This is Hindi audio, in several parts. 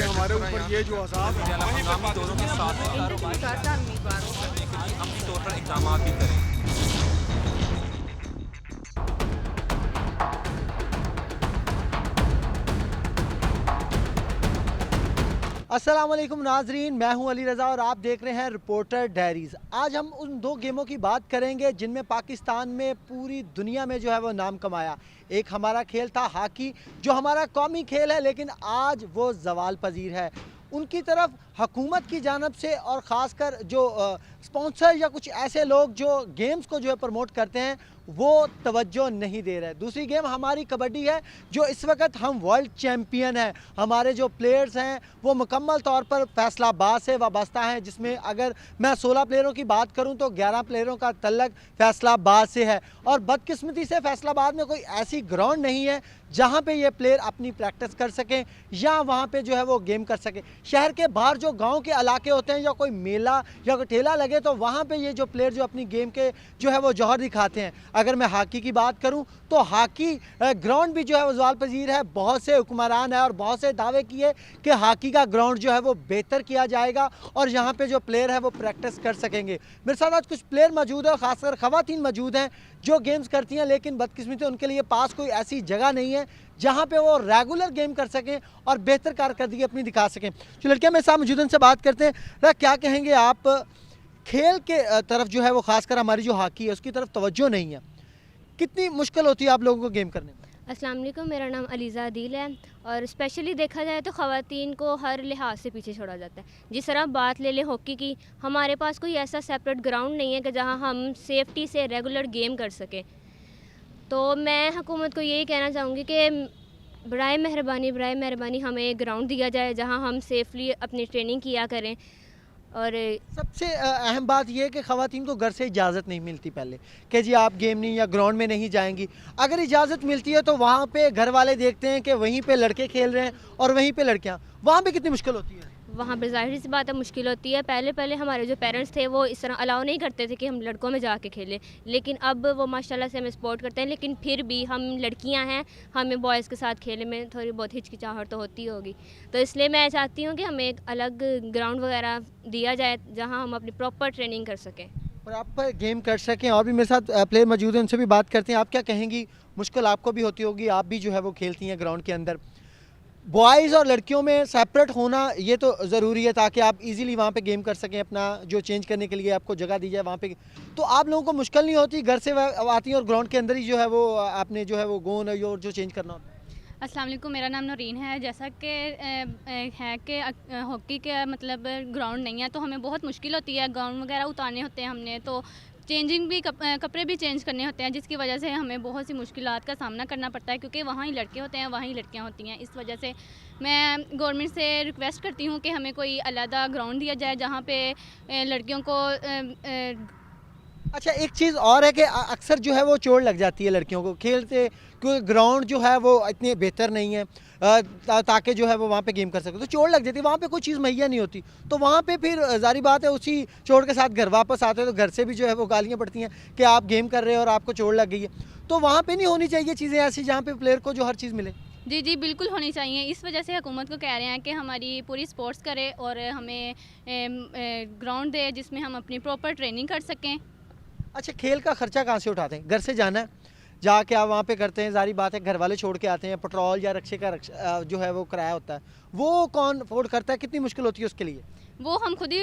ये हमारे ऊपर ये जो अज़ाब है हंगामी दौरों के साथ अपनी तौर पर इक़दाम भी करें। अस्सलाम वालेकुम नाजरीन, मैं हूं अली रज़ा और आप देख रहे हैं रिपोर्टर डायरीज़। आज हम उन दो गेमों की बात करेंगे जिनमें पाकिस्तान में पूरी दुनिया में जो है वो नाम कमाया। एक हमारा खेल था हॉकी, जो हमारा कौमी खेल है, लेकिन आज वो ज़वाल पजीर है। उनकी तरफ हुकूमत की जानब से और ख़ासकर जो स्पॉन्सर या कुछ ऐसे लोग जो गेम्स को जो है प्रमोट करते हैं वो तवज्जो नहीं दे रहे। दूसरी गेम हमारी कबड्डी है, जो इस वक्त हम वर्ल्ड चैम्पियन हैं। हमारे जो प्लेयर्स हैं वो मुकम्मल तौर पर फैसलाबाद से वाबस्ता हैं, जिसमें अगर मैं 16 प्लेयरों की बात करूं तो 11 प्लेयरों का तल्लक फैसलाबाद से है। और बदकिस्मती से फैसलाबाद में कोई ऐसी ग्राउंड नहीं है जहां पे ये प्लेयर अपनी प्रैक्टिस कर सकें या वहां पे जो है वो गेम कर सकें। शहर के बाहर जो गांव के इलाके होते हैं या कोई मेला या कोई ठेला लगे तो वहां पे ये जो प्लेयर जो अपनी गेम के जो है वो जौहर दिखाते हैं। अगर मैं हॉकी की बात करूं तो हॉकी ग्राउंड भी जो है वो ज़वाल पजीर है। बहुत से हुक्मरान है और बहुत से दावे किए कि हॉकी का ग्राउंड जो है वो बेहतर किया जाएगा और यहाँ पे जो प्लेयर है वो प्रैक्टिस कर सकेंगे। मेरे साथ आज कुछ प्लेयर मौजूद है और ख़ासकर ख़वातीन मौजूद हैं जो गेम्स करती हैं, लेकिन बदकिस्मती उनके लिए पास कोई ऐसी जगह नहीं है जहाँ पे वो रेगुलर गेम कर सकें और बेहतर कारकर्दगी अपनी दिखा सकें। जो लड़कियाँ मेरे साथ मौजूद हैं उनसे बात करते हैं। क्या कहेंगे आप, खेल के तरफ जो है वो ख़ासकर हमारी जो हॉकी है उसकी तरफ तवज्जो नहीं है, कितनी मुश्किल होती है आप लोगों को गेम करने में? अस्सलाम वालेकुम, मेरा नाम अलीज़ा अदील है और स्पेशली देखा जाए तो ख़वातीन को हर लिहाज से पीछे छोड़ा जाता है। जिस तरह बात ले लें हॉकी की, हमारे पास कोई ऐसा सेपरेट ग्राउंड नहीं है कि जहां हम सेफ्टी से रेगुलर गेम कर सकें। तो मैं हुकूमत को यही कहना चाहूँगी कि बराए मेहरबानी हमें एक ग्राउंड दिया जाए जहाँ हम सेफली अपनी ट्रेनिंग किया करें। और सबसे अहम बात यह है कि ख़वातीन को घर से इजाज़त नहीं मिलती पहले कि जी आप गेम नहीं या ग्राउंड में नहीं जाएंगी। अगर इजाज़त मिलती है तो वहाँ पे घर वाले देखते हैं कि वहीं पे लड़के खेल रहे हैं और वहीं पे लड़कियाँ, वहाँ पे कितनी मुश्किल होती है? वहाँ पर ज़ाहिर सी बात है मुश्किल होती है। पहले हमारे जो पेरेंट्स थे वो इस तरह अलाउ नहीं करते थे कि हम लड़कों में जाके खेलें, लेकिन अब वो माशाल्लाह से हमें सपोर्ट करते हैं। लेकिन फिर भी हम लड़कियां हैं, हमें बॉयज़ के साथ खेलने में थोड़ी बहुत हिचकिचाहट तो होती होगी। तो इसलिए मैं चाहती हूँ कि हमें एक अलग ग्राउंड वगैरह दिया जाए जहाँ हम अपनी प्रॉपर ट्रेनिंग कर सकें और आप गेम कर सकें। और भी मेरे साथ प्लेयर मौजूद हैं, उनसे भी बात करते हैं। आप क्या कहेंगी, मुश्किल आपको भी होती होगी, आप भी जो है वो खेलती हैं ग्राउंड के अंदर। बॉयज़ और लड़कियों में सेपरेट होना ये तो ज़रूरी है ताकि आप इजीली वहाँ पे गेम कर सकें, अपना जो चेंज करने के लिए आपको जगह दी जाए वहाँ पे। तो आप लोगों को मुश्किल नहीं होती, घर से आती हैं और ग्राउंड के अंदर ही जो है वो आपने जो है वो गोन और जो चेंज करना होता है? अस्सलाम वालेकुम, मेरा नाम नौरीन है। जैसा कि है कि हॉकी के मतलब ग्राउंड नहीं है तो हमें बहुत मुश्किल होती है, गाउन वगैरह उतारने होते हैं हमने, तो चेंजिंग भी कपड़े भी चेंज करने होते हैं, जिसकी वजह से हमें बहुत सी मुश्किलात का सामना करना पड़ता है क्योंकि वहाँ ही लड़के होते हैं वहाँ ही लड़कियाँ होती हैं। इस वजह से मैं गवर्नमेंट से रिक्वेस्ट करती हूँ कि हमें कोई अलहदा ग्राउंड दिया जाए जहाँ पे लड़कियों को अच्छा, एक चीज़ और है कि अक्सर जो है वो चोट लग जाती है लड़कियों को खेलते, क्योंकि ग्राउंड जो है वो इतने बेहतर नहीं है ताकि जो है वो वहाँ पे गेम कर सके, तो चोट लग जाती है, वहाँ पे कोई चीज़ मुहैया नहीं होती। तो वहाँ पे फिर जारी बात है उसी चोट के साथ घर वापस आते हैं तो घर से भी जो है वो गालियाँ पड़ती हैं कि आप गेम कर रहे हो और आपको चोट लग गई है। तो वहाँ पर नहीं होनी चाहिए चीज़ें ऐसी जहाँ पर प्लेयर को जो हर चीज़ मिले? जी बिल्कुल होनी चाहिए। इस वजह से हुकूमत को कह रहे हैं कि हमारी पूरी स्पोर्ट्स करे और हमें ग्राउंड दे जिसमें हम अपनी प्रॉपर ट्रेनिंग कर सकें। अच्छा, खेल का खर्चा कहाँ से उठाते हैं? घर से जाना है, जाके आप वहाँ पे करते हैं, जारी बात है घर वाले छोड़ के आते हैं, पेट्रोल या रक्शे का जो है वो किराया होता है, वो कौन अफोर्ड करता है? कितनी मुश्किल होती है उसके लिए? वो हम खुद ही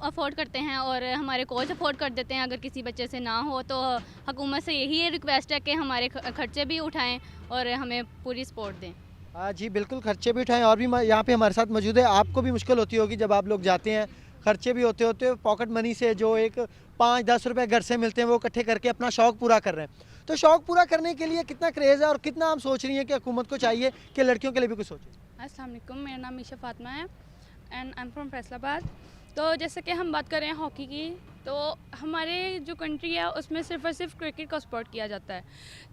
अफोर्ड करते हैं और हमारे कोच अफोर्ड कर देते हैं। अगर किसी बच्चे से ना हो तो हुकूमत से यही रिक्वेस्ट है कि हमारे खर्चे भी उठाएं और हमें पूरी सपोर्ट दें। हाँ जी, बिल्कुल खर्चे भी उठाएं। और भी यहाँ पे हमारे साथ मौजूद है, आपको भी मुश्किल होती होगी जब आप लोग जाते हैं, खर्चे भी होते पॉकेट मनी से जो एक 5-10 रुपये घर से मिलते हैं वो इकट्ठे करके अपना शौक़ पूरा कर रहे हैं। तो शौक़ पूरा करने के लिए कितना क्रेज़ है और कितना आप सोच रही हैं कि हुकूमत को चाहिए कि लड़कियों के लिए भी कुछ सोचे? अस्सलाम वालेकुम, मेरा नाम मीशा फातिमा है and I am from Faisalabad. तो जैसे कि हम बात करें हॉकी की, तो हमारे जो कंट्री है उसमें सिर्फ और सिर्फ क्रिकेट को सपोर्ट किया जाता है।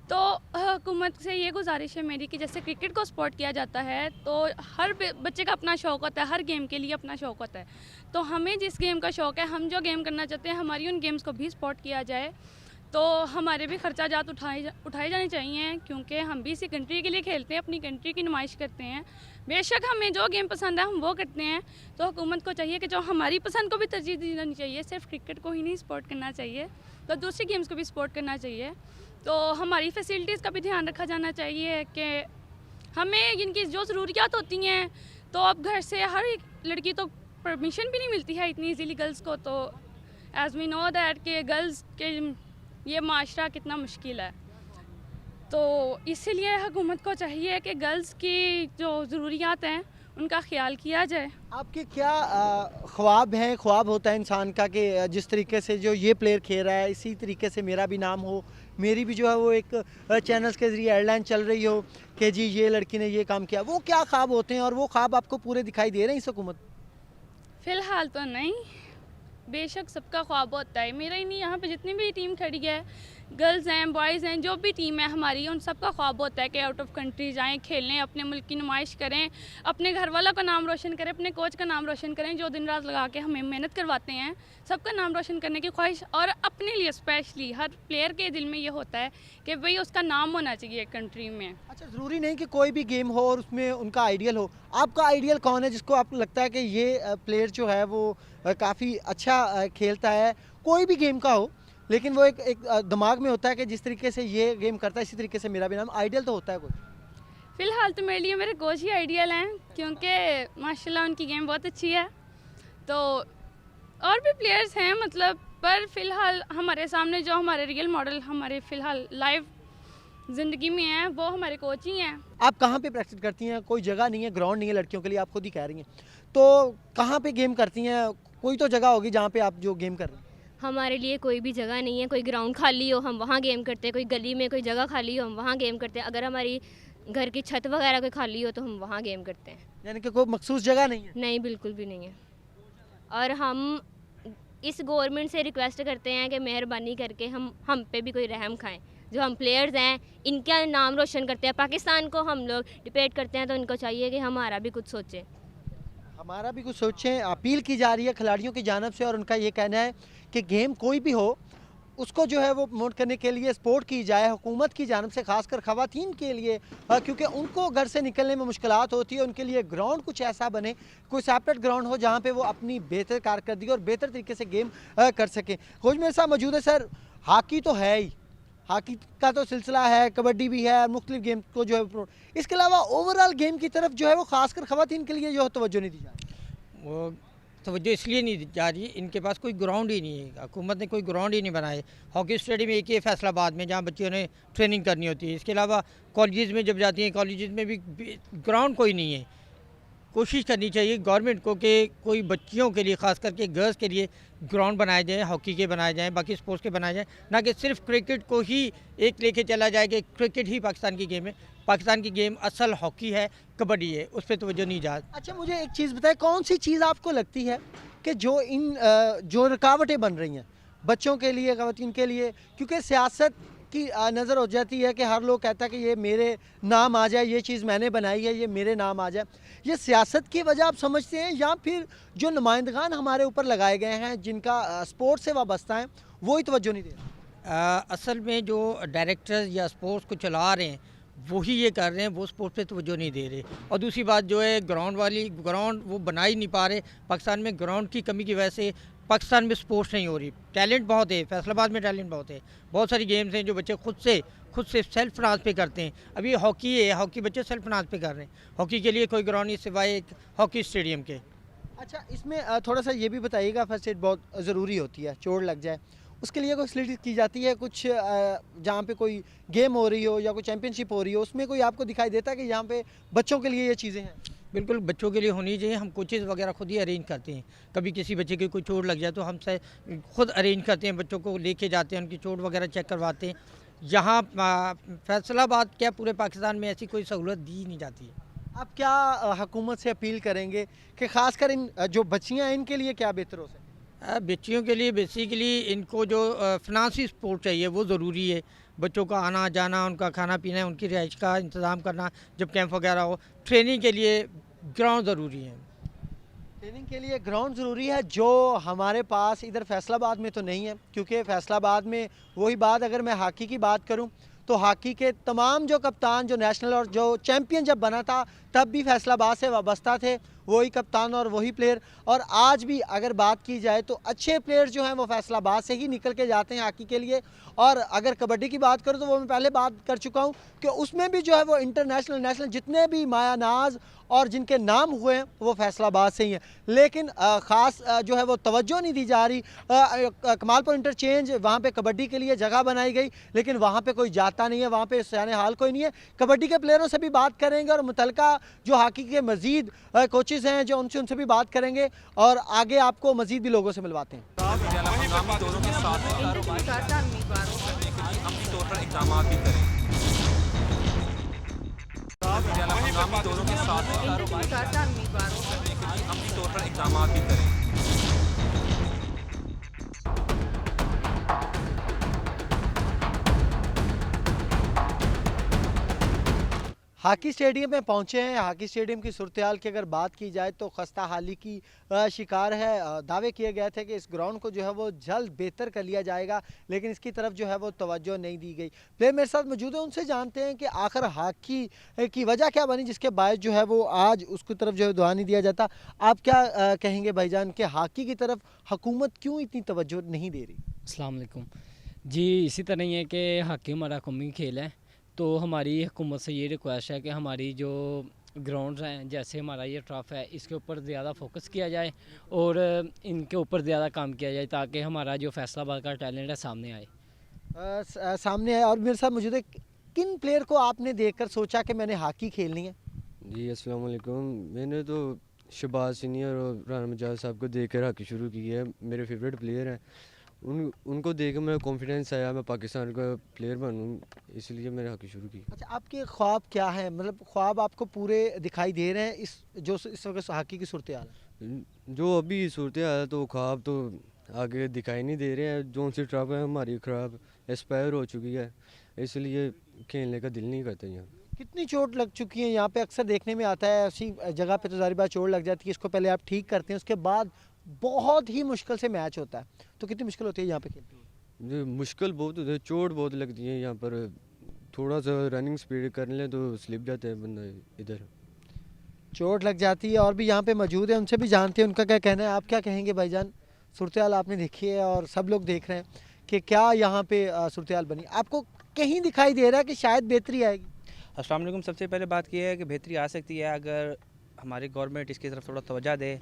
तो हुकूमत से ये गुजारिश है मेरी कि जैसे क्रिकेट को सपोर्ट किया जाता है तो हर बच्चे का अपना शौक़ होता है, हर गेम के लिए अपना शौक़ होता है। तो हमें जिस गेम का शौक़ है, हम जो गेम करना चाहते हैं, हमारी उन गेम्स को भी सपोर्ट किया जाए तो हमारे भी खर्चाजात उठाए जाने चाहिए, क्योंकि हम भी इसी कंट्री के लिए खेलते हैं, अपनी कंट्री की नुमाइश करते हैं। बेशक हमें जो गेम पसंद है हम वो करते हैं, तो हुकूमत को चाहिए कि जो हमारी पसंद को भी तरजीह दी जानी चाहिए। सिर्फ क्रिकेट को ही नहीं सपोर्ट करना चाहिए, तो दूसरी गेम्स को भी सपोर्ट करना चाहिए। तो हमारी फैसिलिटीज़ का भी ध्यान रखा जाना चाहिए कि हमें इनकी जो ज़रूरियात होती हैं, तो अब घर से हर एक लड़की तो परमिशन भी नहीं मिलती है इतनी ईजीली गर्ल्स को। तो एज़ वी नो दैट कि गर्ल्स के ये माशरा कितना मुश्किल है, तो इसीलिए हुकूमत को चाहिए कि गर्ल्स की जो ज़रूरियात हैं उनका ख्याल किया जाए। आपके क्या ख्वाब हैं? ख्वाब होता है इंसान का कि जिस तरीके से जो ये प्लेयर खेल रहा है इसी तरीके से मेरा भी नाम हो, मेरी भी जो है वो एक चैनल्स के ज़रिए एयरलाइन चल रही हो कि जी ये लड़की ने ये काम किया। वो क्या ख्वाब होते हैं और वो ख्वाब आपको पूरे दिखाई दे रहे हैं इस हुकूमत? फ़िलहाल तो नहीं, बेशक सबका ख्वाब होता है। मेरा ही नहीं, यहाँ पे जितनी भी टीम खड़ी है, गर्ल्स हैं बॉयज़ हैं, जो भी टीम है हमारी, उन सबका ख्वाब होता है कि आउट ऑफ कंट्री जाएं, खेलें, अपने मुल्क की नुमाइश करें, अपने घर वालों का नाम रोशन करें, अपने कोच का नाम रोशन करें जो दिन रात लगा के हमें मेहनत करवाते हैं। सबका नाम रोशन करने की ख्वाहिश, और अपने लिए स्पेशली हर प्लेयर के दिल में ये होता है कि भाई उसका नाम होना चाहिए कंट्री में। अच्छा, ज़रूरी नहीं कि कोई भी गेम हो और उसमें उनका आइडियल हो। आपका आइडियल कौन है जिसको आपको लगता है कि ये प्लेयर जो है वो काफ़ी अच्छा खेलता है? कोई भी गेम का हो, लेकिन वो एक दिमाग में होता है कि जिस तरीके से ये गेम करता है इसी तरीके से मेरा भी नाम। आइडियल तो होता है कोई? फ़िलहाल तो मेरे लिए मेरे कोच ही आइडियल हैं, क्योंकि माशाल्लाह उनकी गेम बहुत अच्छी है। तो और भी प्लेयर्स हैं मतलब, पर फ़िलहाल हमारे सामने जो हमारे रियल मॉडल हमारे फ़िलहाल लाइव ज़िंदगी में हैं वो हमारे कोच ही हैं। आप कहाँ पे प्रैक्टिस करती हैं? कोई जगह नहीं है, ग्राउंड नहीं है लड़कियों के लिए, आप खुद ही कह रही हैं, तो कहाँ पे गेम करती हैं? कोई तो जगह होगी जहाँ पे आप जो गेम कर रहे हैं। हमारे लिए कोई भी जगह नहीं है। कोई ग्राउंड खाली हो हम वहाँ गेम करते हैं, कोई गली में कोई जगह खाली हो हम वहाँ गेम करते हैं, अगर हमारी घर की छत वगैरह कोई खाली हो तो हम वहाँ गेम करते हैं। यानी कि कोई मखसूस जगह नहीं है? नहीं, बिल्कुल भी नहीं है। और हम इस गवर्नमेंट से रिक्वेस्ट करते हैं कि मेहरबानी करके हम पे भी कोई रहम खाएं। जो हम प्लेयर्स हैं इनका नाम रोशन करते हैं, पाकिस्तान को हम लोग डिपेंड करते हैं, तो इनको चाहिए कि हमारा भी कुछ सोचें। हमारा भी कुछ सोचें। अपील की जा रही है खिलाड़ियों की जानिब से, और उनका ये कहना है कि गेम कोई भी हो उसको जो है वो प्रमोट करने के लिए सपोर्ट की जाए हुकूमत की जानिब से, खासकर ख़वातीन के लिए, क्योंकि उनको घर से निकलने में मुश्किलात होती है। उनके लिए ग्राउंड कुछ ऐसा बने, कोई सेपरेट ग्राउंड हो जहाँ पे वो अपनी बेहतर कारकर्दगी और बेहतर तरीके से गेम कर सकें। कोच मेरे साथ मौजूद है। सर, हॉकी तो है ही, हॉकी का तो सिलसिला है, कबड्डी भी है, मुख्तलिफ गेम को जो है, इसके अलावा ओवरऑल गेम की तरफ जो है वो खासकर ख़वातीन के लिए जो है तवज्जो नहीं दी जा रही। वो तवज्जो इसलिए नहीं दी जा रही, इनके पास कोई ग्राउंड ही नहीं है, हुकूमत ने कोई ग्राउंड ही नहीं बनाए। हॉकी स्टेडियम एक ही है फैसलाबाद में जहाँ बच्चों ने ट्रेनिंग करनी होती है। इसके अलावा कॉलेजेस में जब जाती हैं, कॉलेजेस में भी ग्राउंड कोई नहीं है। कोशिश करनी चाहिए गवर्नमेंट को कि कोई बच्चियों के लिए, ख़ास करके गर्ल्स के लिए ग्राउंड बनाए जाएँ, हॉकी के बनाए जाएँ, बाकी स्पोर्ट्स के बनाए जाएँ, ना कि सिर्फ क्रिकेट को ही एक लेके चला जाए कि क्रिकेट ही पाकिस्तान की गेम है। पाकिस्तान की गेम असल हॉकी है, कबड्डी है, उस पर तवज्जो नहीं जा। अच्छा, मुझे एक चीज़ बताएं, कौन सी चीज़ आपको लगती है कि जो जो रुकावटें बन रही हैं बच्चों के लिए, ख़वातीन के लिए, क्योंकि सियासत की नज़र हो जाती है कि हर लोग कहता है कि ये मेरे नाम आ जाए, ये चीज़ मैंने बनाई है, ये मेरे नाम आ जाए। ये सियासत की वजह आप समझते हैं, या फिर जो नुमाइंदगान हमारे ऊपर लगाए गए हैं जिनका स्पोर्ट्स से वाबस्ता है वो ही तवज्जो नहीं दे रहे? असल में जो डायरेक्टर्स या स्पोर्ट्स को चला रहे हैं वही ये कर रहे हैं, वो स्पोर्ट्स पे तवज्जो नहीं दे रहे। और दूसरी बात जो है ग्राउंड वो बना ही नहीं पा रहे। पाकिस्तान में ग्राउंड की कमी की वजह से पाकिस्तान में स्पोर्ट्स नहीं हो रही। टैलेंट बहुत है, फैसलाबाद में टैलेंट बहुत है, बहुत सारी गेम्स हैं जो बच्चे खुद से सेल्फ फिनांस पे करते हैं। अभी हॉकी है, हॉकी बच्चे सेल्फ फिनांस पे कर रहे हैं। हॉकी के लिए कोई ग्राउंड नहीं सिवाय एक हॉकी स्टेडियम के। अच्छा, इसमें थोड़ा सा ये भी बताइएगा, फर्स्ट एड बहुत ज़रूरी होती है, चोट लग जाए उसके लिए कोई फैसिलिटी की जाती है कुछ, जहाँ पे कोई गेम हो रही हो या कोई चैंपियनशिप हो रही हो, उसमें कोई आपको दिखाई देता है कि यहाँ पे बच्चों के लिए ये चीज़ें हैं? बिल्कुल, बच्चों के लिए होनी चाहिए। हम कोचेज़ वगैरह खुद ही अरेंज करते हैं। कभी किसी बच्चे की कोई चोट लग जाए तो हम से खुद अरेंज करते हैं, बच्चों को लेके जाते हैं, उनकी चोट वगैरह चेक करवाते हैं। यहाँ फैसलाबाद क्या पूरे पाकिस्तान में ऐसी कोई सहूलत दी नहीं जाती है। आप क्या हुकूमत से अपील करेंगे कि ख़ासकर इन जो बच्चियाँ हैं इनके लिए क्या बेहतर हो सकता है? बच्चियों के लिए बेसिकली इनको जो फिनांसी सपोर्ट चाहिए वो ज़रूरी है। बच्चों का आना जाना, उनका खाना पीना, उनकी रिहाइश का इंतज़ाम करना, जब कैंप वगैरह हो, ट्रेनिंग के लिए ग्राउंड ज़रूरी है। ट्रेनिंग के लिए ग्राउंड ज़रूरी है, जो हमारे पास इधर फैसलाबाद में तो नहीं है, क्योंकि फैसलाबाद में वही बात, अगर मैं हॉकी की बात करूं तो हॉकी के तमाम जो कप्तान जो नेशनल और जो चैम्पियन जब बना था तब भी फैसलाबाद से वाबस्ता थे, वही कप्तान और वही प्लेयर। और आज भी अगर बात की जाए तो अच्छे प्लेयर्स जो हैं वो फैसलाबाद से ही निकल के जाते हैं हॉकी के लिए। और अगर कबड्डी की बात करूँ तो वो मैं पहले बात कर चुका हूँ कि उसमें भी जो है वो इंटरनेशनल नेशनल जितने भी माया नाज और जिनके नाम हुए हैं वो फैसलाबाद से ही हैं, लेकिन ख़ास जो है वो तवज्जो नहीं दी जा रही। कमालपुर इंटरचेंज वहाँ पे कबड्डी के लिए जगह बनाई गई, लेकिन वहाँ पे कोई जाता नहीं है, वहाँ पे सयाने हाल कोई नहीं है। कबड्डी के प्लेयरों से भी बात करेंगे और मुतलका जो हॉकी के मज़ीद कोचेज़ हैं जो उनसे भी बात करेंगे और आगे आपको मज़ीद भी लोगों से मिलवाते हैं। हम दोनों के साथ अपनी तौर पर इक़दाम भी करें। हम दोनों के साथ अपनी तौर पर इक़दाम भी करें। हॉकी स्टेडियम में पहुंचे हैं। हॉकी स्टेडियम की सूरत-ए-हाल की अगर बात की जाए तो खस्ता हाली की शिकार है। दावे किए गए थे कि इस ग्राउंड को जो है वो जल्द बेहतर कर लिया जाएगा, लेकिन इसकी तरफ जो है वो तवज्जो नहीं दी गई। प्लेयर मेरे साथ मौजूद है, उनसे जानते हैं कि आखिर हॉकी की वजह क्या बनी जिसके बायस जो है वो आज उसकी तरफ जो है ध्यान नहीं दिया जाता। आप क्या कहेंगे भाईजान कि हॉकी की तरफ हुकूमत क्यों इतनी तवज्जो नहीं दे रही? अस्सलाम वालेकुम जी। इसी तरह ही है कि हॉकी हमारा कौमी खेल है, तो हमारी हुकूमत से ये रिक्वेस्ट है कि हमारी जो ग्राउंड्स हैं, जैसे हमारा ये ट्रफ है, इसके ऊपर ज़्यादा फोकस किया जाए और इनके ऊपर ज़्यादा काम किया जाए ताकि हमारा जो फैसलाबाद का टैलेंट है सामने आए। सामने आए। और मेरे साथ मौजूद है, किन प्लेयर को आपने देखकर सोचा कि मैंने हॉकी खेलनी है? जी अस्सलाम वालेकुम। मैंने तो शहबाज सीनियर और राना मजाद साहब को देखकर हॉकी शुरू की है। मेरे फेवरेट प्लेयर हैं, उनको देख कर मेरा कॉन्फिडेंस आया मैं पाकिस्तान का प्लेयर बनूं, इसलिए मैंने हॉकी शुरू की। अच्छा, आपके ख्वाब क्या हैं? मतलब ख्वाब आपको पूरे दिखाई दे रहे हैं इस वक्त हॉकी की सूरत-ए-हाल है? जो अभी सूरत हाल है तो ख्वाब तो आगे दिखाई नहीं दे रहे हैं। जो सी ट्रफ है हमारी ख़राब एक्सपायर हो चुकी है, इसलिए खेलने का दिल नहीं करता यहाँ। कितनी चोट लग चुकी है यहाँ पे? अक्सर देखने में आता है ऐसी जगह पे तो ज़ाहिर बात चोट लग जाती है, इसको पहले आप ठीक करते हैं, उसके बाद बहुत ही मुश्किल से मैच होता है, तो कितनी मुश्किल होती है यहाँ पे खेलते हुए? जी मुश्किल बहुत होती है, चोट बहुत लगती है यहाँ पर। थोड़ा सा रनिंग स्पीड कर लें तो स्लिप जाता है बंदा, इधर चोट लग जाती है। और भी यहाँ पे मौजूद है, उनसे भी जानते हैं उनका क्या कहना है। आप क्या कहेंगे भाईजान? सूरत-ए-हाल आपने देखी है और सब लोग देख रहे हैं कि क्या यहाँ पे सूरत-ए-हाल बनी, आपको कहीं दिखाई दे रहा है कि शायद बेहतरी आएगी? अस्सलाम वालेकुम। सबसे पहले बात की है कि बेहतरी आ सकती है अगर हमारी गवर्नमेंट इसकी तरफ थोड़ा तवज्जो दे,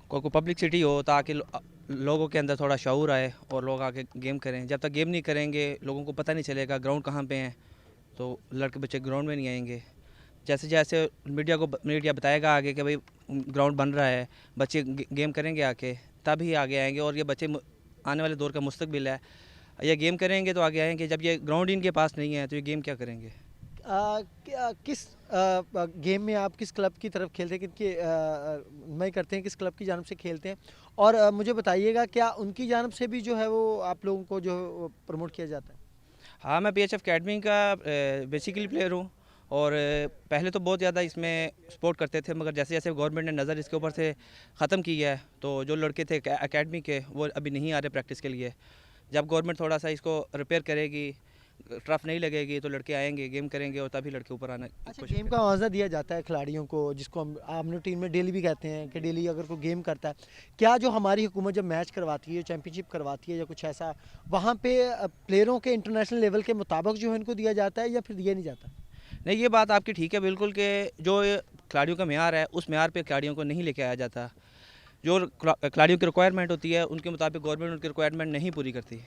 कोई पब्लिसिटी हो ताकि लोगों के अंदर थोड़ा शऊर आए और लोग आके गेम करें। जब तक गेम नहीं करेंगे लोगों को पता नहीं चलेगा ग्राउंड कहाँ पे हैं, तो लड़के बच्चे ग्राउंड में नहीं आएंगे। जैसे जैसे मीडिया बताएगा आगे कि भाई ग्राउंड बन रहा है, बच्चे गेम करेंगे आके, तभी आगे आएंगे। और ये बच्चे आने वाले दौर का मुस्तकबिल है, ये गेम करेंगे तो आगे आएंगे। जब ये ग्राउंड इनके पास नहीं है तो ये गेम क्या करेंगे? किस गेम में आप किस क्लब की तरफ खेलते हैं, किनके मैं करते हैं, किस क्लब की जानब से खेलते हैं? और मुझे बताइएगा क्या उनकी जानब से भी जो है वो आप लोगों को जो प्रमोट किया जाता है? हाँ, मैं BHF अकेडमी का बेसिकली प्लेयर हूँ और पहले तो बहुत ज़्यादा इसमें सपोर्ट करते थे, मगर जैसे जैसे गवर्नमेंट ने नज़र इसके ऊपर से ख़त्म की है तो जो लड़के थे अकेडमी के वो अभी नहीं आ रहे प्रैक्टिस के लिए। जब गवर्नमेंट थोड़ा सा इसको रिपेयर करेगी, ट्रफ नहीं लगेगी, तो लड़के आएंगे गेम करेंगे और तभी लड़के ऊपर आना। अच्छा, गेम का मुआवजा दिया जाता है खिलाड़ियों को, जिसको हम आपने टीम में डेली भी कहते हैं कि डेली अगर कोई गेम करता है, क्या जो हमारी हुकूमत जब मैच करवाती है, चैम्पियनशिप करवाती है या कुछ ऐसा, वहाँ पे प्लेयरों के इंटरनेशनल लेवल के मुताबिक जो है इनको दिया जाता है या फिर दिया नहीं जाता? नहीं, ये बात आपकी ठीक है बिल्कुल कि जो खिलाड़ियों का म्यार है उस म्यार पे खिलाड़ियों को नहीं लेके आया जाता। जो खिलाड़ियों की रिक्वायरमेंट होती है उनके मुताबिक गवर्नमेंट उनकी रिक्वायरमेंट नहीं पूरी करती।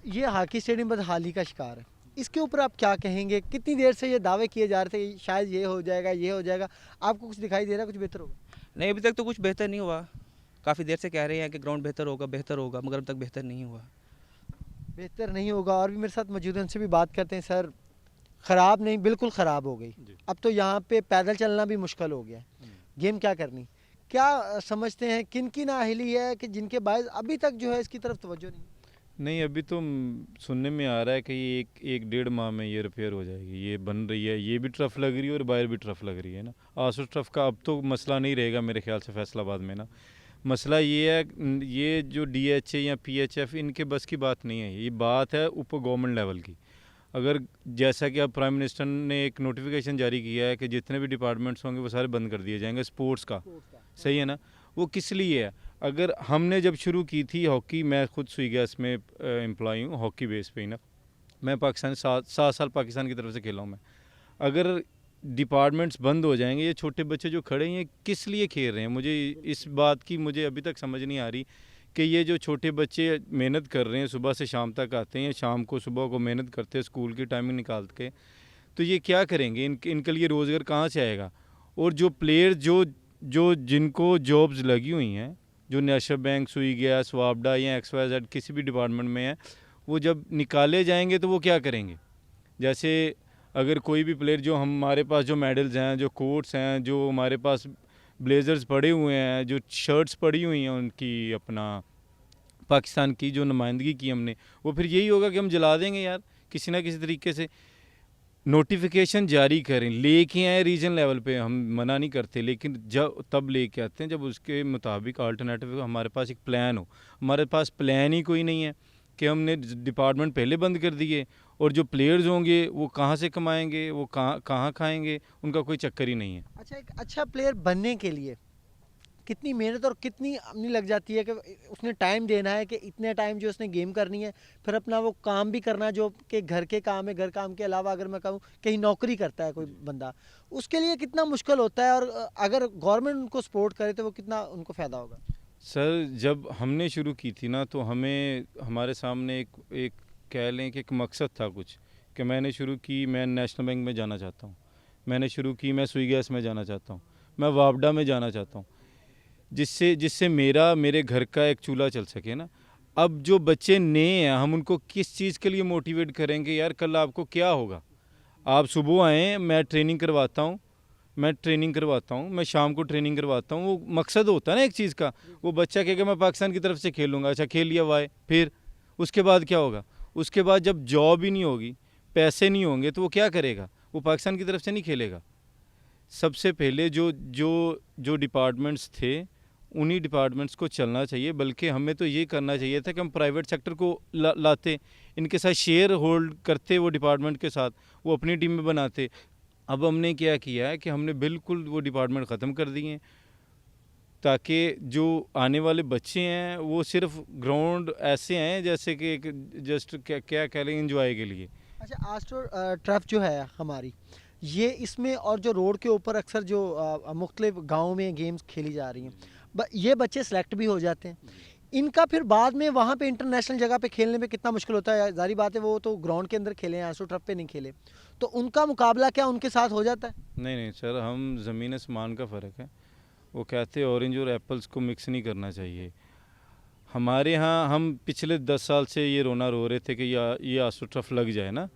ये हॉकी स्टेडियम बदहाली का शिकार है, इसके ऊपर आप क्या कहेंगे? कितनी देर से ये दावे किए जा रहे थे शायद ये हो जाएगा, ये हो जाएगा, आपको कुछ दिखाई दे रहा है कुछ बेहतर होगा? नहीं, अभी तक तो कुछ बेहतर नहीं हुआ। काफ़ी देर से कह रहे हैं कि ग्राउंड बेहतर होगा, मगर अब तक बेहतर नहीं हुआ। बेहतर नहीं होगा। और भी मेरे साथ मौजूद हैं, उनसे भी बात करते हैं। सर, ख़राब नहीं, बिल्कुल ख़राब हो गई, अब तो यहाँ पे पैदल चलना भी मुश्किल हो गया, गेम क्या करनी? क्या समझते हैं किन की नाअहली है कि जिनके बायस अभी तक जो है इसकी तरफ तवज्जो नहीं? नहीं, अभी तो सुनने में आ रहा है कि ये एक डेढ़ माह में ये रिपेयर हो जाएगी, ये बन रही है, ये भी ट्रफ लग रही है और बाहर भी ट्रफ लग रही है ना। आंसू ट्रफ का अब तो मसला नहीं रहेगा मेरे ख्याल से फैसलाबाद में ना। मसला ये है, ये जो DHA या PHF इनके बस की बात नहीं है, ये बात है ऊपर गवर्नमेंट लेवल की। अगर जैसा कि अब प्राइम मिनिस्टर ने एक नोटिफिकेशन जारी किया है कि जितने भी डिपार्टमेंट्स होंगे वो सारे बंद कर दिए जाएंगे स्पोर्ट्स का, सही है ना। वो किस लिए है? अगर हमने जब शुरू की थी हॉकी, मैं खुद सुई गैस में एम्प्लॉय हूँ हॉकी बेस पे ही ना, मैं पाकिस्तान 7 साल पाकिस्तान की तरफ से खेला हूँ मैं। अगर डिपार्टमेंट्स बंद हो जाएंगे, ये छोटे बच्चे जो खड़े हैं ये किस लिए खेल रहे हैं? मुझे इस बात की मुझे अभी तक समझ नहीं आ रही कि ये जो छोटे बच्चे मेहनत कर रहे हैं, सुबह से शाम तक आते हैं, शाम को सुबह को मेहनत करते हैं स्कूल की टाइमिंग निकाल के, तो ये क्या करेंगे? इनके लिए रोज़गार कहाँ से आएगा? और जो प्लेयर जो जिनको जॉब्स लगी हुई हैं, जो नेशनल बैंक, सुई गैस, वापडा या XYZ किसी भी डिपार्टमेंट में है, वो जब निकाले जाएंगे तो वो क्या करेंगे? जैसे अगर कोई भी प्लेयर, जो हमारे पास जो मेडल्स हैं, जो कोट्स हैं, जो हमारे पास ब्लेजर्स पड़े हुए हैं, जो शर्ट्स पड़ी हुई हैं उनकी, अपना पाकिस्तान की जो नुमाइंदगी की हमने, वो फिर यही होगा कि हम जला देंगे यार किसी ना किसी तरीके से। नोटिफिकेशन जारी करें, लेके आए रीजन लेवल पे, हम मना नहीं करते, लेकिन जब तब लेके आते हैं जब उसके मुताबिक अल्टरनेटिव हमारे पास एक प्लान हो। हमारे पास प्लान ही कोई नहीं है कि हमने डिपार्टमेंट पहले बंद कर दिए और जो प्लेयर्स होंगे वो कहाँ से कमाएंगे, वो कहाँ खाएंगे, उनका कोई चक्कर ही नहीं है। अच्छा, एक अच्छा प्लेयर बनने के लिए कितनी मेहनत और कितनी अपनी लग जाती है कि उसने टाइम देना है कि इतने टाइम जो उसने गेम करनी है, फिर अपना वो काम भी करना जो कि घर के काम है, घर काम के अलावा अगर मैं कहूँ कहीं नौकरी करता है कोई बंदा, उसके लिए कितना मुश्किल होता है, और अगर गवर्नमेंट उनको सपोर्ट करे तो वो कितना उनको फ़ायदा होगा? सर, जब हमने शुरू की थी ना, तो हमें हमारे सामने एक कह लें कि एक मकसद था कुछ, कि मैंने शुरू की, मैं नेशनल बैंक में जाना चाहता हूँ, मैंने शुरू की, मैं सुई गैस में जाना चाहता हूँ, मैं वापडा में जाना चाहता हूँ, जिससे मेरे घर का एक चूल्हा चल सके ना। अब जो बच्चे नए हैं, हम उनको किस चीज़ के लिए मोटिवेट करेंगे यार? कल आपको क्या होगा? आप सुबह आएँ, मैं ट्रेनिंग करवाता हूँ, मैं शाम को ट्रेनिंग करवाता हूँ, वो मकसद होता है ना एक चीज़ का। वो बच्चा कहेगा मैं पाकिस्तान की तरफ से खेलूँगा, अच्छा खेल लिया वाई, फिर उसके बाद क्या होगा? उसके बाद जब जॉब ही नहीं होगी, पैसे नहीं होंगे, तो वो क्या करेगा? वो पाकिस्तान की तरफ से नहीं खेलेगा। सबसे पहले जो डिपार्टमेंट्स थे, उन्हीं डिपार्टमेंट्स को चलना चाहिए, बल्कि हमें तो ये करना चाहिए था कि हम प्राइवेट सेक्टर को लाते, इनके साथ शेयर होल्ड करते, वो डिपार्टमेंट के साथ वो अपनी टीम में बनाते। अब हमने क्या किया है कि हमने बिल्कुल वो डिपार्टमेंट ख़त्म कर दिए हैं, ताकि जो आने वाले बच्चे हैं वो सिर्फ ग्राउंड ऐसे हैं जैसे कि जस्ट क्या कह लें, एंजॉय के लिए। अच्छा, आस्ट्रो टर्फ जो है हमारी, ये इसमें और जो रोड के ऊपर अक्सर जो मुख्तलिफ गाँव में गेम्स खेली जा रही हैं, ये बच्चे सेलेक्ट भी हो जाते हैं, इनका फिर बाद में वहाँ पे इंटरनेशनल जगह पे खेलने में कितना मुश्किल होता है? जारी बात है वो तो ग्राउंड के अंदर खेले हैं, आस्ट्रो टर्फ पे नहीं खेले, तो उनका मुकाबला क्या उनके साथ हो जाता है? नहीं सर, हम ज़मीन आसमान का फ़र्क है। वो कहते हैं ऑरेंज और एप्पल्स को मिक्स नहीं करना चाहिए। हमारे यहाँ हम पिछले 10 साल से ये रोना रो रहे थे कि ये आस्ट्रो टर्फ लग जाए ना।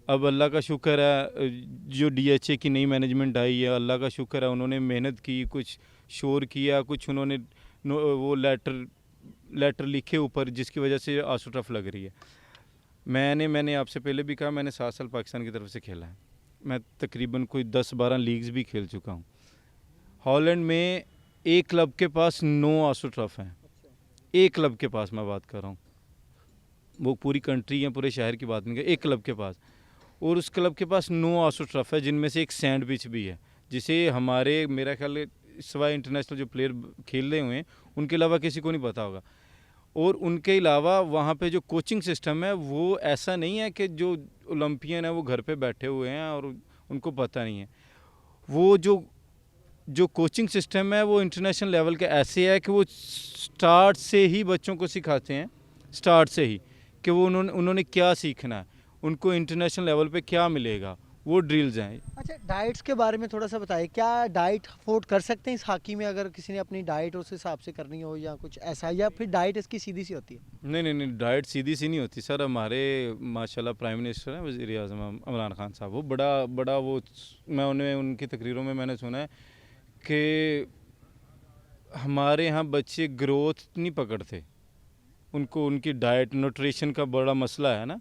अब अल्लाह का शुक्र है, जो DHA की नई मैनेजमेंट आई है, अल्लाह का शुक्र है, उन्होंने मेहनत की, कुछ शोर किया, कुछ उन्होंने वो लेटर लिखे ऊपर, जिसकी वजह से आस्ट्रो टर्फ लग रही है। मैंने आपसे पहले भी कहा, मैंने 7 साल पाकिस्तान की तरफ से खेला है, मैं तकरीबन कोई 10-12 लीग्स भी खेल चुका हूँ। हॉलैंड में एक क्लब के पास 9 आस्ट्रो टर्फ हैं, एक क्लब के पास मैं बात कर रहा हूँ, वो पूरी कंट्री या पूरे शहर की बात नहीं कर, एक क्लब के पास, और उस क्लब के पास 9 आस्ट्रो टर्फ है, जिनमें से एक सैंड पिच भी है, जिसे हमारे मेरा ख्याल सिवाय इंटरनेशनल जो प्लेयर खेल रहे हुए हैं उनके अलावा किसी को नहीं पता होगा। और उनके अलावा वहाँ पे जो कोचिंग सिस्टम है वो ऐसा नहीं है कि जो ओलंपियन है वो घर पे बैठे हुए हैं और उनको पता नहीं है। वो जो कोचिंग सिस्टम है वो इंटरनेशनल लेवल के ऐसे है कि वो स्टार्ट से ही बच्चों को सिखाते हैं, स्टार्ट से ही, कि वो उन्होंने क्या सीखना है, उनको इंटरनेशनल लेवल पे क्या मिलेगा, वो ड्रिल्स हैं। अच्छा, डाइट्स के बारे में थोड़ा सा बताइए, क्या डाइट अफोर्ड कर सकते हैं इस हॉकी में, अगर किसी ने अपनी डाइट उस हिसाब से करनी हो या कुछ ऐसा, या फिर डाइट इसकी सीधी सी होती है? नहीं, डाइट सीधी सी नहीं होती सर। हमारे माशाल्लाह प्राइम मिनिस्टर हैं, वज़ीर आज़म इमरान खान साहब, वो बड़ा वो, मैं उनकी तकरीरों में मैंने सुना है कि हमारे यहाँ बच्चे ग्रोथ नहीं पकड़ते, उनको उनकी डाइट न्यूट्रिशन का बड़ा मसला है ना।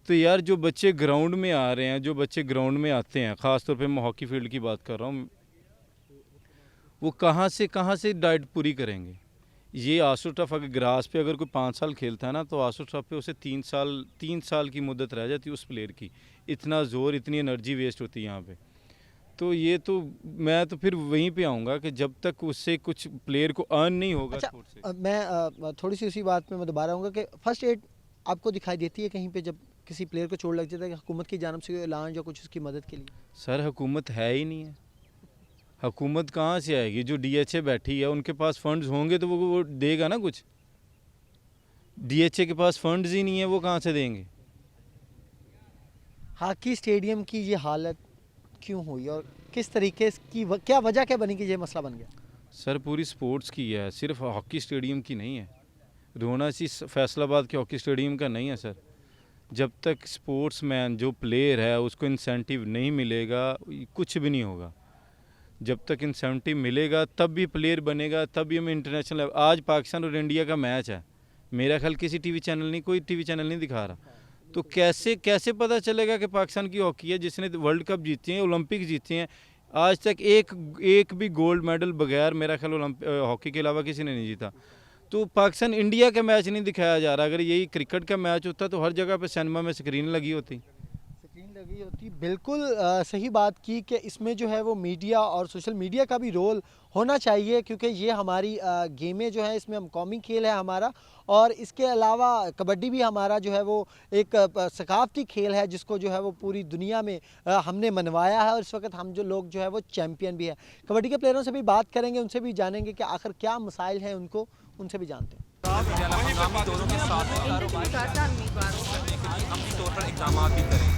तो यार जो बच्चे ग्राउंड में आ रहे हैं, जो बच्चे ग्राउंड में आते हैं, ख़ास तौर पे मैं हॉकी फील्ड की बात कर रहा हूँ, वो कहाँ से डाइट पूरी करेंगे। ये आसू टफ अगर ग्रास पे अगर कोई 5 साल खेलता है ना, तो आसू टफ पे उसे 3 साल की मुद्दत रह जाती है उस प्लेयर की। इतना ज़ोर, इतनी एनर्जी वेस्ट होती है यहाँ पे। तो ये तो मैं तो फिर वहीं पे आऊँगा कि जब तक उससे कुछ प्लेयर को अर्न नहीं होगा। अच्छा, मैं थोड़ी सी उसी बात में मैं दोबारा आऊँगा कि फर्स्ट एड आपको दिखाई देती है कहीं पे जब किसी प्लेयर को चोट लग जाता है कि हुकूमत की जानब से ऐलान या कुछ उसकी मदद के लिए? सर हुकूमत है ही नहीं है। हुकूमत कहाँ से आएगी? जो DHA बैठी है उनके पास फंड्स होंगे तो वो देगा ना कुछ। DHA के पास फंड्स ही नहीं है, वो कहाँ से देंगे? हॉकी स्टेडियम की ये हालत क्यों हुई और किस तरीके की क्या वजह क्या बनी कि ये मसला बन गया? सर पूरी स्पोर्ट्स की है, सिर्फ हॉकी स्टेडियम की नहीं है। रोना सी फैसलाबाद के हॉकी स्टेडियम का नहीं है सर। जब तक स्पोर्ट्समैन जो प्लेयर है उसको इंसेंटिव नहीं मिलेगा, कुछ भी नहीं होगा। जब तक इंसेंटिव मिलेगा तब भी प्लेयर बनेगा, तब भी हम इंटरनेशनल। आज पाकिस्तान और इंडिया का मैच है, मेरा ख्याल किसी टीवी चैनल नहीं, कोई टीवी चैनल नहीं दिखा रहा। तो कैसे पता चलेगा कि पाकिस्तान की हॉकी है जिसने वर्ल्ड कप जीते हैं, ओलंपिक जीते हैं? आज तक एक भी गोल्ड मेडल बगैर मेरा ख्याल हॉकी के अलावा किसी ने नहीं जीता। तो पाकिस्तान इंडिया का मैच नहीं दिखाया जा रहा। अगर यही क्रिकेट का मैच होता तो हर जगह पे सिनेमा में स्क्रीन लगी होती। बिल्कुल सही बात की कि इसमें जो है वो मीडिया और सोशल मीडिया का भी रोल होना चाहिए, क्योंकि ये हमारी गेमें जो है इसमें हम कौमी खेल है हमारा, और इसके अलावा कबड्डी भी हमारा जो है वो एक सकाफती खेल है जिसको जो है वो पूरी दुनिया में हमने मनवाया है, और इस वक्त हम जो लोग जो है वो चैम्पियन भी है। कबड्डी के प्लेयरों से भी बात करेंगे, उनसे भी जानेंगे कि आखिर क्या मसाइल हैं उनको, उनसे भी जानते हैं। दोनों के साथ अमली तौर पर इक़दाम भी करें।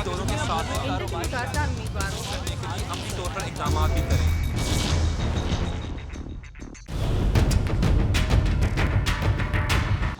दोनों के साथ अमली तौर पर इक़दाम भी करें।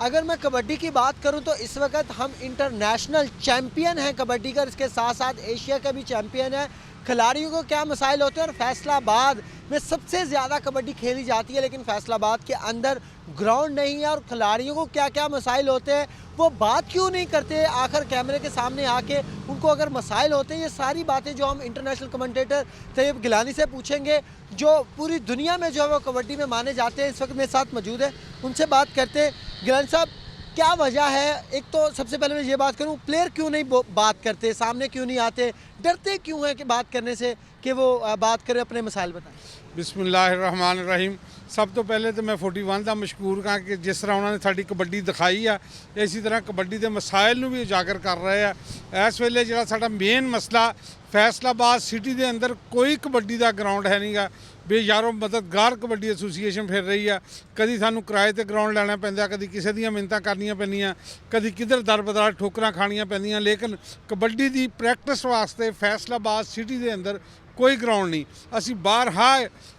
अगर मैं कबड्डी की बात करूं तो इस वक्त हम इंटरनेशनल चैम्पियन हैं कबड्डी का, इसके साथ साथ एशिया का भी चैम्पियन है। खिलाड़ियों को क्या मसाइल होते हैं, और फैसलाबाद में सबसे ज़्यादा कबड्डी खेली जाती है लेकिन फैसलाबाद के अंदर ग्राउंड नहीं है, और खिलाड़ियों को क्या क्या मसाइल होते हैं वो बात क्यों नहीं करते आखिर कैमरे के सामने आके। उनको अगर मसाइल होते हैं, ये सारी बातें जो हम इंटरनेशनल कमेंटेटर तैयब गिलानी से पूछेंगे जो पूरी दुनिया में जो है वो कबड्डी में माने जाते हैं। इस वक्त मेरे साथ मौजूद है, उनसे बात करते हैं। गिलानी साहब, क्या वजह है? एक तो सबसे पहले मैं ये बात करूं, प्लेयर क्यों नहीं बात करते, सामने क्यों नहीं आते, डरते क्यों हैं कि बात करने से कि वो बात करें, अपने मसाइल बताएं? बिस्मिल्लाहिर्रहमानिर्रहीम। सब तो पहले तो मैं 41 का मशहूर कहाँ कि जिस तरह उन्होंने साड़ी कबड्डी दिखाई है, इसी तरह कबड्डी के मसाइल भी उजागर कर रहे हैं। इस वेले जो साडा मेन मसला फैसलाबाद सिटी के अंदर कोई कबड्डी का ग्राउंड है नहीं गा। बेयारों मददगार कबड्डी एसोसीएशन फिर रही है, कभी सानू किराए ते ग्राउंड लैना पैंदा, कभी किसी दी मिन्नतां करनियां पैंदियां, कभी किधर दर बदर ठोकरां खानियां पैंदियां, लेकिन कबड्डी की प्रैक्टिस वास्ते फैसलाबाद सिटी के अंदर कोई ग्राउंड नहीं। असी बारहा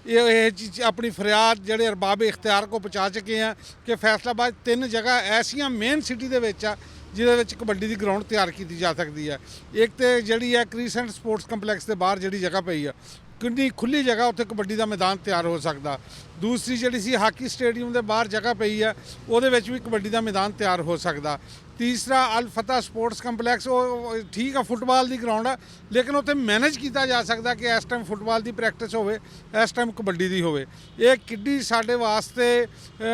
ये चीज़ अपनी फरियाद जड़े अरबाब इख्तियार को पहुँचा चुके हैं कि फैसलाबाद 3 जगह ऐसियां मेन सिटी दे विच आ जिहदे विच कबड्डी की ग्राउंड तैयार की जा सकती है। एक तो जी है क्रीसेंट स्पोर्ट्स कंपलैक्स के बाहर जी जगह पई है, कितनी खुली जगह उत्थे कबड्डी का मैदान तैयार हो सकता। दूसरी जी हाकी स्टेडियम के बाहर जगह पई है, वो भी कबड्डी का मैदान तैयार हो सकता। तीसरा अल फतह स्पोर्ट्स कंपलैक्स, वो ठीक है फुटबॉल की ग्राउंड है, लेकिन उत्थे मैनेज किया जा सकता कि इस टाइम फुटबॉल की प्रैक्टिस हो, इस टाइम कबड्डी की हो। ये किड्डी साडे वास्ते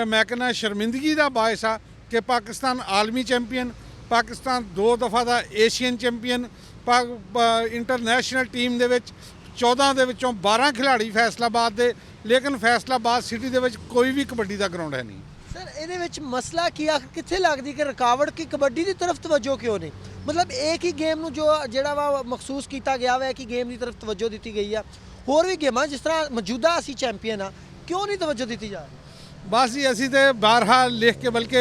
मैं कहना शर्मिंदगी का बायस आ कि पाकिस्तान आलमी चैंपियन, पाकिस्तान 2 दफ़ा का एशियन चैंपियन, इंटरनेशनल टीम दे विच 14 ਦੇ ਵਿੱਚੋਂ 12 खिलाड़ी फैसलाबाद ਦੇ, लेकिन फैसलाबाद सिटी ਦੇ ਵਿੱਚ कोई भी कबड्डी का ग्राउंड है नहीं। सर ਇਹਦੇ ਵਿੱਚ ਮਸਲਾ ਕੀ ਆ, ਕਿੱਥੇ ਲੱਗਦੀ ਕਿ ਰੁਕਾਵਟ ਕੀ ਕਬੱਡੀ ਦੀ ਤਰਫ ਤਵੱਜੋ ਕਿਉਂ ਨਹੀਂ? ਮਤਲਬ ਇੱਕ ਹੀ ਗੇਮ ਨੂੰ ਜੋ ਜਿਹੜਾ ਵਾ ਮਖਸੂਸ ਕੀਤਾ ਗਿਆ ਵਾ ਕਿ ਗੇਮ ਦੀ ਤਰਫ ਤਵੱਜੋ ਦਿੱਤੀ ਗਈ ਆ, ਹੋਰ ਵੀ ਗੇਮਾਂ ਜਿਸ ਤਰ੍ਹਾਂ ਮੌਜੂਦਾ ਅਸੀਂ ਚੈਂਪੀਅਨ ਆ, ਕਿਉਂ ਨਹੀਂ ਤਵੱਜੋ ਦਿੱਤੀ ਜਾ ਰਹੀ? बस जी असी तो बारहा लिख के, बल्कि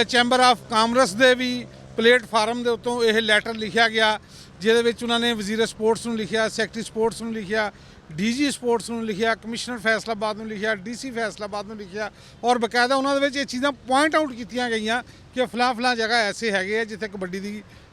चैंबर ऑफ कामर्स के भी प्लेटफार्म के उत्तों यह लैटर लिखा गया जिहदे उन्होंने वजीर स्पोर्ट्स को लिखा, सैकटरी स्पोर्ट्स को लिखा, DG स्पोर्ट्स को लिखा, कमिश्नर फैसलाबाद को लिखा, DC फैसलाबाद को लिखा, और बकायदा उन्होंने ये चीज़ां पॉइंट आउट की गई कि फलां फलां जगह ऐसे है जिथे कबड्डी की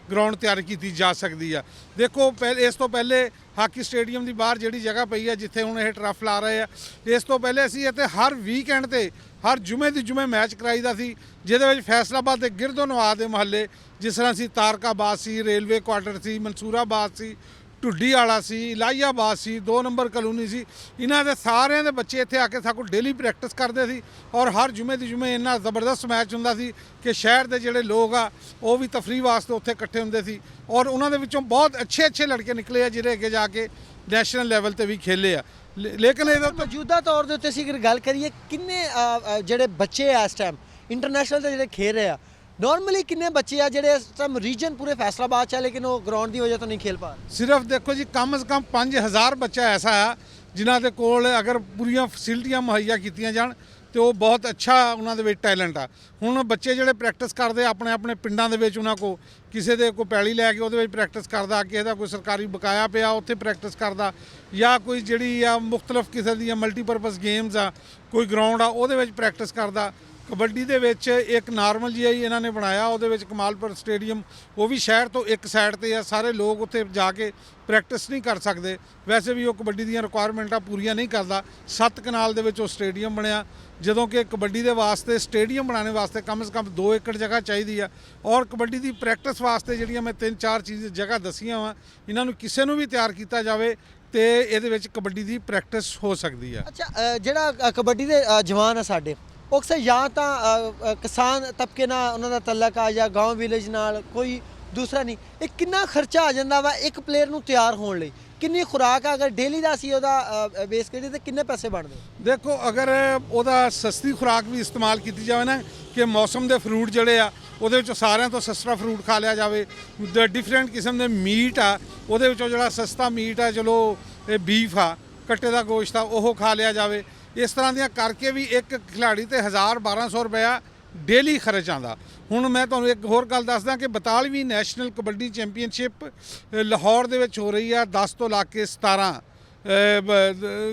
ਗਰਾਊਂਡ ਤਿਆਰ ਕੀਤੀ ਜਾ ਸਕਦੀ ਆ। ਦੇਖੋ ਇਸ ਤੋਂ ਪਹਿਲੇ ਹਾਕੀ ਸਟੇਡੀਅਮ ਦੀ ਬਾਹਰ ਜਿਹੜੀ ਜਗ੍ਹਾ ਪਈ ਆ ਜਿੱਥੇ ਹੁਣ ਇਹ ਟਰਫ ਲਾ ਰਹੇ ਆ, ਇਸ ਤੋਂ ਪਹਿਲੇ ਅਸੀਂ ਇੱਥੇ ਹਰ ਵੀਕਐਂਡ ਤੇ ਹਰ ਜੁਮੇ ਦੀ ਜੁਮੇ ਮੈਚ ਕਰਾਈਦਾ ਸੀ, ਜਿਹਦੇ ਵਿੱਚ ਫੈਸਲਾਬਾਦ ਦੇ ਗਿਰਦੋ ਨਵਾਜ਼ ਦੇ ਮੁਹੱਲੇ ਜਿਸ ਤਰ੍ਹਾਂ ਸੀ, ਤਾਰਕਾਬਾਦ ਸੀ, ਰੇਲਵੇ ਕੁਆਟਰ ਸੀ, ਮਨਸੂਰਾਬਾਦ ਸੀ, ਢੁੱਡੀ ਵਾਲਾ ਸੀ, ਇਲਾਹੀਆਬਾਦ ਸੀ, 2 ਨੰਬਰ ਕਲੋਨੀ ਸੀ, ਇਹਨਾਂ ਦੇ ਸਾਰਿਆਂ ਦੇ ਬੱਚੇ ਇੱਥੇ ਆ ਕੇ ਸਾਡੇ ਕੋਲ ਡੇਲੀ ਪ੍ਰੈਕਟਿਸ ਕਰਦੇ ਸੀ ਔਰ ਹਰ ਜੁਮੇ ਦੀ ਜੁਮੇ ਇੰਨਾ ਜ਼ਬਰਦਸਤ ਮੈਚ ਹੁੰਦਾ ਸੀ ਕਿ ਸ਼ਹਿਰ ਦੇ ਜਿਹੜੇ ਲੋਕ ਆ ਉਹ ਵੀ ਤਫਰੀਹ ਵਾਸਤੇ ਉੱਥੇ ਇਕੱਠੇ ਹੁੰਦੇ ਸੀ ਔਰ ਉਹਨਾਂ ਦੇ ਵਿੱਚੋਂ ਬਹੁਤ ਅੱਛੇ ਲੜਕੇ ਨਿਕਲੇ ਆ ਜਿਹੜੇ ਅੱਗੇ ਜਾ ਕੇ ਨੈਸ਼ਨਲ ਲੈਵਲ ਤੇ ਵੀ ਖੇਲੇ ਆ। ਲੇਕਿਨ ਇਹਦਾ ਮੌਜੂਦਾ ਤੌਰ ਦੇ ਉੱਤੇ ਅਸੀਂ ਅਗਰ ਗੱਲ ਕਰੀਏ ਕਿੰਨੇ ਜਿਹੜੇ ਬੱਚੇ ਆ ਇਸ ਟਾਈਮ ਇੰਟਰਨੈਸ਼ਨਲ ਤੇ ਜਿਹੜੇ ਖੇਡ ਰਹੇ ਆ, नॉर्मली किन्ने बच्चे आ ਜਿਹੜੇ ਇਸ ਟਾਈਮ ਰੀਜਨ ਪੂਰੇ ਫੈਸਲਾਬਾਦ 'ਚ ਆ ਲੇਕਿਨ ਉਹ ਗਰਾਊਂਡ ਦੀ ਵਜ੍ਹਾ ਤੋਂ ਨਹੀਂ ਖੇਲ ਪਾ ਰਹੇ? ਸਿਰਫ ਦੇਖੋ ਜੀ ਕਮ ਸੇ ਕਮ 5000 ਬੱਚਾ ਐਸਾ ਆ ਜਿਨ੍ਹਾਂ ਦੇ ਕੋਲ ਅਗਰ ਪੂਰੀਆਂ ਫੈਸਿਲਿਟੀਆਂ ਮੁਹੱਈਆ ਕੀਤੀਆਂ ਜਾਣ ਤੇ ਉਹ ਬਹੁਤ ਅੱਛਾ ਉਹਨਾਂ ਦੇ ਵਿੱਚ ਟੈਲੈਂਟ ਆ। ਹੁਣ ਬੱਚੇ ਜਿਹੜੇ ਪ੍ਰੈਕਟਿਸ ਕਰਦੇ ਆਪਣੇ ਆਪਣੇ ਪਿੰਡਾਂ ਦੇ ਵਿੱਚ, ਉਹਨਾਂ ਕੋ ਕਿਸੇ ਦੇ ਕੋਈ ਪੈਲੀ ਲੈ ਕੇ ਉਹਦੇ ਵਿੱਚ ਪ੍ਰੈਕਟਿਸ ਕਰਦਾ, ਕਿਸੇ ਦਾ ਕੋਈ ਸਰਕਾਰੀ ਬਕਾਇਆ ਪਿਆ ਉੱਥੇ ਪ੍ਰੈਕਟਿਸ ਕਰਦਾ, ਜਾਂ ਕੋਈ ਜਿਹੜੀ ਆ ਮੁxtਲਫ ਕਿਸੇ ਦੀਆਂ ਮਲਟੀਪਰਪਸ ਗੇਮਸ ਆ, ਕੋਈ ਗਰਾਊਂਡ ਆ ਉਹਦੇ ਵਿੱਚ ਪ੍ਰੈਕਟਿਸ ਕਰਦਾ। ਕਬੱਡੀ ਦੇ ਵਿੱਚ ਇੱਕ ਨਾਰਮਲ ਜਿਹਾ ਹੀ ਇਹਨਾਂ ਨੇ ਬਣਾਇਆ, ਉਹਦੇ ਵਿੱਚ ਕਮਾਲਪੁਰ ਸਟੇਡੀਅਮ, ਉਹ ਵੀ ਸ਼ਹਿਰ ਤੋਂ ਇੱਕ ਸਾਈਡ ਤੇ ਆ, ਸਾਰੇ ਲੋਕ ਉੱਥੇ ਜਾ ਕੇ ਪ੍ਰੈਕਟਿਸ ਨਹੀਂ ਕਰ ਸਕਦੇ। ਵੈਸੇ ਵੀ ਉਹ ਕਬੱਡੀ ਦੀਆਂ ਰਿਕੁਆਇਰਮੈਂਟਾਂ ਪੂਰੀਆਂ ਨਹੀਂ ਕਰਦਾ। 7 ਕਨਾਲ ਦੇ ਵਿੱਚ ਉਹ ਸਟੇਡੀਅਮ ਬਣਿਆ, ਜਦੋਂ ਕਿ ਕਬੱਡੀ ਦੇ ਵਾਸਤੇ ਸਟੇਡੀਅਮ ਬਣਾਉਣ ਵਾਸਤੇ ਕਮ ਸੇ ਕਮ 2 ਏਕੜ ਜਗ੍ਹਾ ਚਾਹੀਦੀ ਆ ਔਰ ਕਬੱਡੀ ਦੀ ਪ੍ਰੈਕਟਿਸ ਵਾਸਤੇ ਜਿਹੜੀਆਂ ਮੈਂ 3-4 ਚੀਜ਼ ਜਗ੍ਹਾ ਦੱਸੀਆਂ ਵਾ, ਇਹਨਾਂ ਨੂੰ ਕਿਸੇ ਨੂੰ ਵੀ ਤਿਆਰ ਕੀਤਾ ਜਾਵੇ ਤੇ ਇਹਦੇ ਵਿੱਚ ਕਬੱਡੀ ਦੀ ਪ੍ਰੈਕਟਿਸ ਹੋ ਸਕਦੀ ਆ। ਅੱਛਾ, ਜਿਹੜਾ ਕਬੱਡੀ ਦੇ ਜਵਾਨ ਆ ਸਾਡੇ, ਉਹ ਅਕਸਰ ਜਾਂ ਤਾਂ ਕਿਸਾਨ ਤਬਕੇ ਨਾਲ ਉਹਨਾਂ ਦਾ ਤਲਕ ਆ ਜਾਂ ਗਾঁव ਵਿਲੇਜ ਨਾਲ, ਕੋਈ ਦੂਸਰਾ ਨਹੀਂ। ਇਹ ਕਿੰਨਾ ਖਰਚਾ ਆ ਜਾਂਦਾ ਵਾ ਇੱਕ ਪਲੇਅਰ ਨੂੰ ਤਿਆਰ ਹੋਣ ਲਈ? ਕਿੰਨੀ ਖੁਰਾਕ ਆ ਅਗਰ ਡੇਲੀ ਦਾ ਅਸੀਂ ਉਹਦਾ ਬੇਸ ਕਰੀਏ ਤੇ ਕਿੰਨੇ ਪੈਸੇ ਬਣਦੇ? ਦੇਖੋ, ਅਗਰ ਉਹਦਾ ਸਸਤੀ ਖੁਰਾਕ ਵੀ ਇਸਤੇਮਾਲ ਕੀਤੀ ਜਾਵੇ ਨਾ, ਕਿ ਮੌਸਮ ਦੇ ਫਰੂਟ ਜਿਹੜੇ ਆ ਉਹਦੇ ਵਿੱਚੋਂ ਸਾਰਿਆਂ ਤੋਂ ਸਸਤਾ ਫਰੂਟ ਖਾ ਲਿਆ ਜਾਵੇ, ਡਿਫਰੈਂਟ ਕਿਸਮ ਦੇ ਮੀਟ ਆ ਉਹਦੇ ਵਿੱਚੋਂ ਜਿਹੜਾ ਸਸਤਾ ਮੀਟ ਆ, ਚਲੋ ਇਹ ਬੀਫ ਆ, ਕੱਟੇ ਦਾ ਗੋਸ਼ਤ ਆ, ਉਹ ਖਾ ਲਿਆ ਜਾਵੇ। ਇਸ ਤਰ੍ਹਾਂ ਦੀਆਂ ਕਰਕੇ ਵੀ ਇੱਕ ਖਿਡਾਰੀ ਤੇ 1000-1200 ਰੁਪਇਆ ਡੇਲੀ ਖਰਚ ਆਉਂਦਾ। ਹੁਣ ਮੈਂ ਤੁਹਾਨੂੰ ਇੱਕ ਹੋਰ ਗੱਲ ਦੱਸਦਾ ਕਿ 42ਵੀਂ ਨੈਸ਼ਨਲ ਕਬੱਡੀ ਚੈਂਪੀਅਨਸ਼ਿਪ ਲਾਹੌਰ ਦੇ ਵਿੱਚ ਹੋ ਰਹੀ ਆ 10 ਤੋਂ ਲਾ ਕੇ 17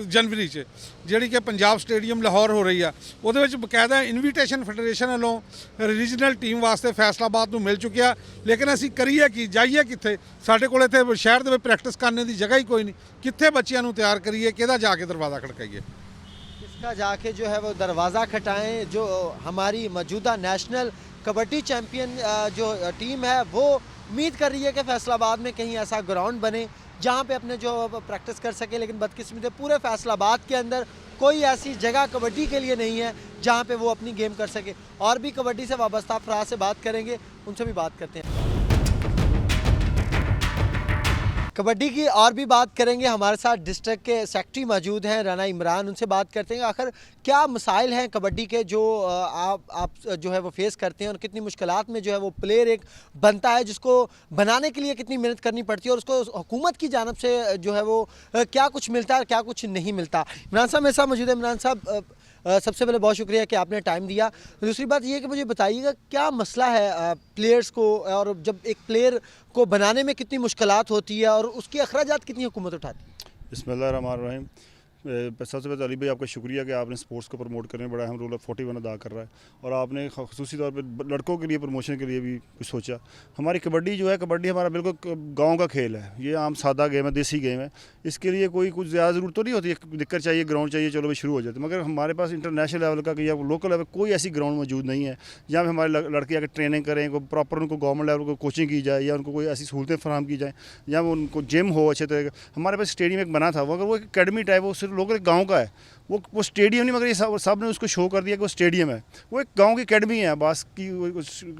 ਜਨਵਰੀ 'ਚ, ਜਿਹੜੀ ਕਿ ਪੰਜਾਬ ਸਟੇਡੀਅਮ ਲਾਹੌਰ ਹੋ ਰਹੀ ਆ। ਉਹਦੇ ਵਿੱਚ ਬਕਾਇਦਾ ਇਨਵੀਟੇਸ਼ਨ ਫੈਡਰੇਸ਼ਨ ਵੱਲੋਂ ਰੀਜਨਲ ਟੀਮ ਵਾਸਤੇ ਫੈਸਲਾਬਾਦ ਨੂੰ ਮਿਲ ਚੁੱਕਿਆ, ਲੇਕਿਨ ਅਸੀਂ ਕਰੀਏ ਕੀ, ਜਾਈਏ ਕਿੱਥੇ? ਸਾਡੇ ਕੋਲ ਇੱਥੇ ਸ਼ਹਿਰ ਦੇ ਵਿੱਚ ਪ੍ਰੈਕਟਿਸ ਕਰਨ ਦੀ ਜਗ੍ਹਾ ਹੀ ਕੋਈ ਨਹੀਂ। ਕਿੱਥੇ ਬੱਚਿਆਂ ਨੂੰ ਤਿਆਰ ਕਰੀਏ, ਕਿਹਦਾ ਜਾ ਕੇ ਦਰਵਾਜ਼ਾ ਖੜਕਾਈਏ? इसका जाके जो है वो दरवाज़ा खटाएं। जो हमारी मौजूदा नेशनल कबड्डी चैम्पियन जो टीम है वो उम्मीद कर रही है कि फैसलाबाद में कहीं ऐसा ग्राउंड बने जहाँ पे अपने जो प्रैक्टिस कर सके, लेकिन बदकिस्मती पूरे फैसलाबाद के अंदर कोई ऐसी जगह कबड्डी के लिए नहीं है जहाँ पे वो अपनी गेम कर सके। और भी कबड्डी से वाबस्ता अफराद से बात करेंगे, उनसे भी बात करते हैं। कबड्डी की और भी बात करेंगे। हमारे साथ डिस्ट्रिक्ट के सेक्रेटरी मौजूद हैं राना इमरान, उनसे बात करते हैं आखिर क्या मसाइल हैं कबड्डी के जो आप जो है वो फेस करते हैं और कितनी मुश्किलात में जो है वो प्लेयर एक बनता है, जिसको बनाने के लिए कितनी मेहनत करनी पड़ती है और उसको हुकूमत की जानब से जो है वो क्या कुछ मिलता है और क्या कुछ नहीं मिलता। इमरान साहब मेरे साथ मौजूद है। इमरान साहब, सबसे पहले बहुत शुक्रिया कि आपने टाइम दिया। दूसरी बात ये कि मुझे बताइएगा क्या मसला है प्लेयर्स को, और जब एक प्लेयर को बनाने में कितनी मुश्किलात होती है और उसके अखराजात कितनी हुकूमत उठाती है? बिस्मिल्लाहिर्रहमानिर्रहीम। सबसे पहले अली भाई आपका शुक्रिया कि आपने स्पोर्ट्स को प्रमोट करने में बड़ा अहम रोल 41 अदा कर रहा है और आपने ख़ुसूसी तौर पर लड़कों के लिए प्रमोशन के लिए भी कुछ सोचा। हमारी कबड्डी जो है, कबड्डी हमारा बिल्कुल गांव का खेल है, ये आम सादा गेम है, देसी गेम है। इसके लिए कोई कुछ ज़्यादा ज़रूरत तो नहीं होती, दिक्कत चाहिए, ग्राउंड चाहिए, चलो भाई शुरू हो जाते। मगर हमारे पास इंटरनेशनल लेवल का या लोकल लेवल कोई ऐसी ग्राउंड मौजूद नहीं है जहाँ पर हमारे लड़के आकर ट्रेनिंग करें, को प्रॉपर उनको गवर्नमेंट लेवल को कोचिंग की जाए या उनको कोई ऐसी सहूलतें फराहम की जाएँ जहाँ उनको जिम हो अच्छे तरह। हमारे पास स्टेडियम एक बना था, वो अगर वो एक अकेडमी टाइप, वो सिर्फ लोकल गाँव का है, वो स्टेडियम नहीं, मगर ये सब ने उसको शो कर दिया कि वो स्टेडियम है। वो एक गांव की अकेडमी है, बास की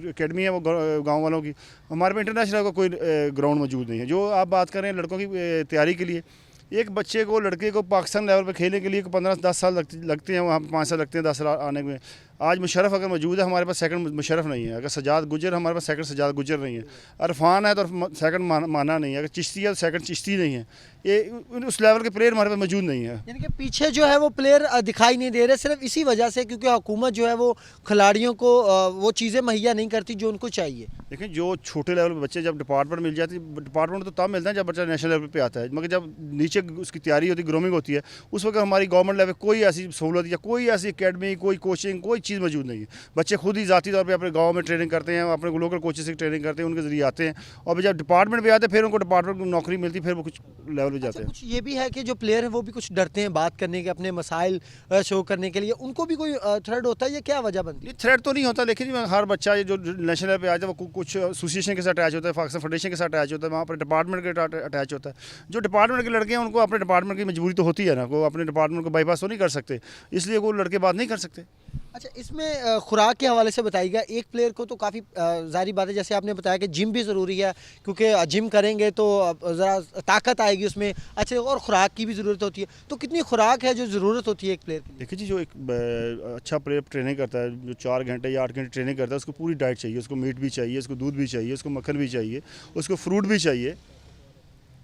अकेडमी है वो गांव वालों की। हमारे पे इंटरनेशनल का कोई ग्राउंड मौजूद नहीं है। जो आप बात कर रहे हैं लड़कों की तैयारी के लिए, एक बच्चे को, लड़के को पाकिस्तान लेवल पर खेलने के लिए 15-10 साल लगते हैं, वहाँ 5 साल लगते हैं 10 साल आने में। आज मुशर्रफ अगर मौजूद है, हमारे पास सेकंड मुशर्रफ नहीं है। अगर सजाद गुजर, हमारे पास सेकंड सजाद गुजर नहीं है। अरफान है तो सेकंड माना नहीं है। अगर चिश्ती है तो सेकंड चिश्ती नहीं है। ये उस लेवल के प्लेयर हमारे पास मौजूद नहीं है। यानी कि पीछे जो है वो प्लेयर दिखाई नहीं दे रहे, सिर्फ इसी वजह से क्योंकि हुकूमत जो है वो खिलाड़ियों को वो चीज़ें मुहैया नहीं करती जो उनको चाहिए। लेकिन जो छोटे लेवल पे बच्चे जब डिपार्टमेंट मिल जाती है, डिपार्टमेंट तो तब मिलता है जब बच्चा नेशनल लेवल पे आता है, मगर जब नीचे उसकी तैयारी होती है, ग्रूमिंग होती है, उस वक्त हमारी गवर्नमेंट लेवल कोई ऐसी सहूलत या कोई ऐसी अकेडमी, कोई कोचिंग, कोई चीज़ मौजूद नहीं है। बच्चे खुद ही ज़ाती तौर पे अपने गांव में ट्रेनिंग करते हैं, अपने लोकल कोचेस से ट्रेनिंग करते हैं, उनके ज़रिए आते हैं और जब डिपार्टमेंट पे आते हैं फिर उनको डिपार्टमेंट में नौकरी मिलती है, फिर वो कुछ लेवल पे जाते हैं। कुछ ये भी है कि जो प्लेयर हैं वो भी कुछ डरते हैं बात करने के, अपने मसाइल शो करने के लिए, उनको भी कोई थ्रेड होता है या क्या वजह बनती है? थ्रेड तो नहीं होता, लेकिन हर बच्चा जो नेशनल लेवल पे आता है वो कुछ एसोसिएशन के साथ अटैच होता है, पाकिस्तान फेडरेशन के साथ अटैच होता है, वहाँ पर डिपार्टमेंट के साथ अटैच होता है। जो डिपार्टमेंट के लड़के हैं उनको अपने डिपार्टमेंट की मजबूरी तो होती है ना, वो अपने डिपार्टमेंट को बाईपास तो नहीं कर सकते, इसलिए वो लड़के बात नहीं कर सकते। अच्छा, इसमें खुराक के हवाले से बताइएगा। एक प्लेयर को तो काफ़ी जारी बात है, जैसे आपने बताया कि जिम भी ज़रूरी है, क्योंकि जिम करेंगे तो ज़रा ताकत आएगी उसमें, अच्छे, और खुराक की भी ज़रूरत होती है। तो कितनी खुराक है जो ज़रूरत होती है एक प्लेयर की? देखिए जी, जो एक अच्छा प्लेयर ट्रेनिंग करता है, जो 4 घंटे या 8 घंटे ट्रेनिंग करता है, उसको पूरी डाइट चाहिए, उसको मीट भी चाहिए, उसको दूध भी चाहिए, उसको मक्खन भी चाहिए, उसको फ्रूट भी चाहिए,